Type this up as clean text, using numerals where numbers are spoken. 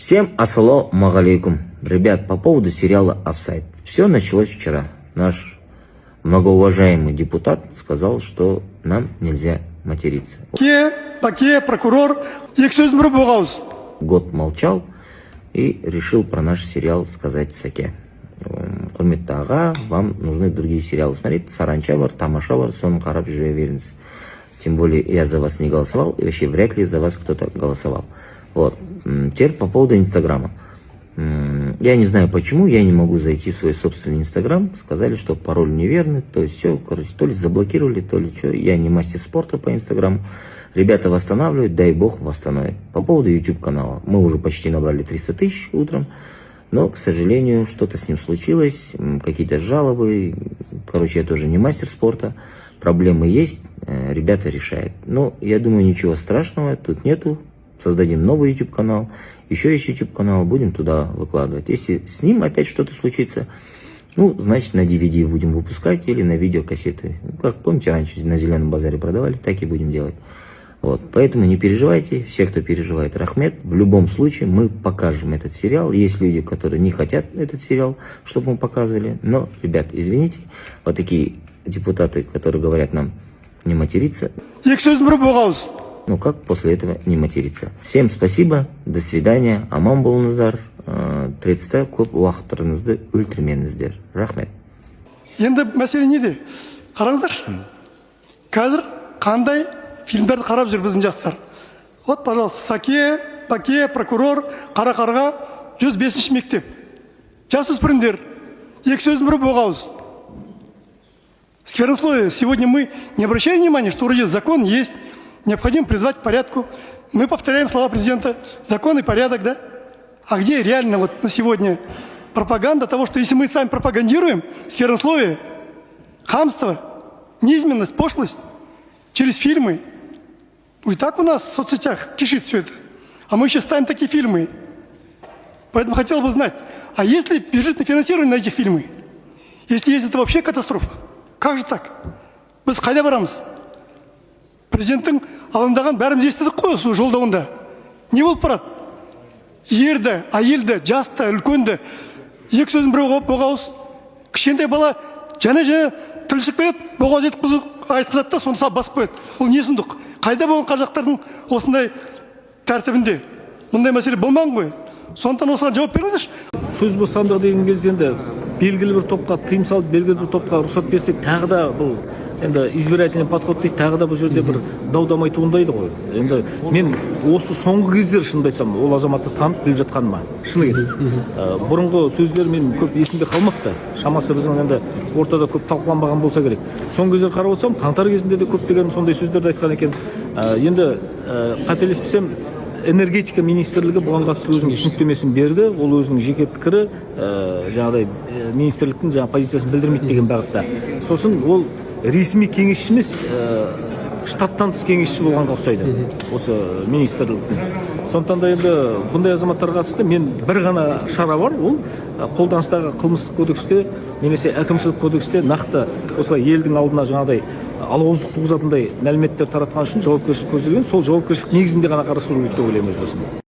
Всем ассаламу алейкум. Ребят, по поводу сериала «Офсайд». Все началось вчера. Наш многоуважаемый депутат сказал, что нам нельзя материться. Прокурор, Год молчал и решил про наш сериал сказать Саке. Құрметті аға, вам нужны другие сериалы смотреть. Саранча бар, Тамаша бар, соны қарап жүре беріңіз. Тем более я за вас не голосовал, и вообще вряд ли за вас кто-то голосовал. Вот. Теперь по поводу Инстаграма. Я не знаю почему, я не могу зайти в свой собственный Инстаграм. Сказали, что пароль неверный, то есть все, короче, то ли заблокировали, то ли что. Я не мастер спорта по Инстаграму. Ребята восстанавливают, дай бог восстановит. По поводу YouTube канала. Мы уже почти набрали 300 тысяч утром. Но, к сожалению, что-то с ним случилось, какие-то жалобы. Короче, я тоже не мастер спорта. Проблемы есть, ребята решают. Но я думаю, ничего страшного тут нету. Создадим новый YouTube канал. Еще есть YouTube канал, будем туда выкладывать. Если с ним опять что-то случится, ну, значит, на DVD будем выпускать или на видеокассеты. Как помните, раньше на Зеленом базаре продавали, так и будем делать. Вот, поэтому не переживайте, все, кто переживает, рахмет. В любом случае мы покажем этот сериал. Есть люди, которые не хотят этот сериал, чтобы мы показывали. Но, ребят, извините, вот такие депутаты, которые говорят нам не материться. Ну как после этого не материться? Всем спасибо, до свидания, аман болыңыздар, третста көп уақыттарыңызды өлтірмеңіздер. Рахмет. Енді мәселе неде? Қараңыздар. Қазір қандай фильмдерді қарап жүр біздің жастар? Вот, пожалуйста, Саке, прокурор, Қара-қарға, 105-ші мектеп. Жасөспірімдер, екі сөздің бірі боғауыз. Сквернословие. Сегодня мы не обращаем внимания, что вроде закон есть, необходимо призвать к порядку. Мы повторяем слова президента. Закон и порядок, да? А где реально вот на сегодня пропаганда того, что если мы сами пропагандируем сквернословие, хамство, низменность, пошлость через фильмы, и так у нас в соцсетях кишит все это. А мы еще ставим такие фильмы. Поэтому хотел бы знать, а есть ли бюджетное финансирование на эти фильмы? Если есть, это вообще катастрофа. Как же так? Біз қайда барамыз? Президенттің алаңдаған бәріміз естідік қой осы жолдауында. Не болып барады? Ерді, әйелді, жасты, үлкенді, екі сөздің бір боғауыз. Кішкентай бала және тілшік береді, боғауыз етіп айтқызады да, соны салып басып қояды. Ол не сұмдық? Қайда болған қазақтардың осындай тәртібінде? Мұндай мәселе болмаған ғой. Сондықтан осыған жауап беріңіздерші. Сөз бостандығы деген кезде енді белгілі бір топқа тыйым салып, белгілі бір топқа рұқсат берсек, тағы да бұл енді избирательный подход дейді, тағы да бұл жерде бір дау-дамай туындайды ғой. Енді мен осы соңғы кездер шынымды айтсам, ол азаматты танып біліп жатқаныма шыны керек. Бұрынғы сөздер мен көп есімде қалмапты. Шамасы біздің енді ортада көп талқыланбаған болса керек. Соңғы кездер қарап отырсам, қаңтар кезінде де көптеген сондай сөздерді айтқан екен. Енді қателеспесем, энергетика министрлігі бұған қатысты өзінің түсініктемесін берді. Ол өзінің жеке пікірі, жаңағыдай министрліктің жаңа позициясын білдірмейді деген бағытта. Сосын ол ресми кеңесші емес, штаттан тыс кеңесші болғанға ұқсайды осы министрліктің. Сондықтан да енді бұндай азаматтарға қатысты мен бір ғана шара бар, ол қолданыстағы қылмыстық кодексте немесе әкімшілік кодексте нақты осылай елдің алдына жаңағыдай алауыздық туғызатындай мәліметтер таратқан үшін жауапкершілік көзделген, сол жауапкершілік негізінде ғана қарастыру керек деп ойлаймын өз басым.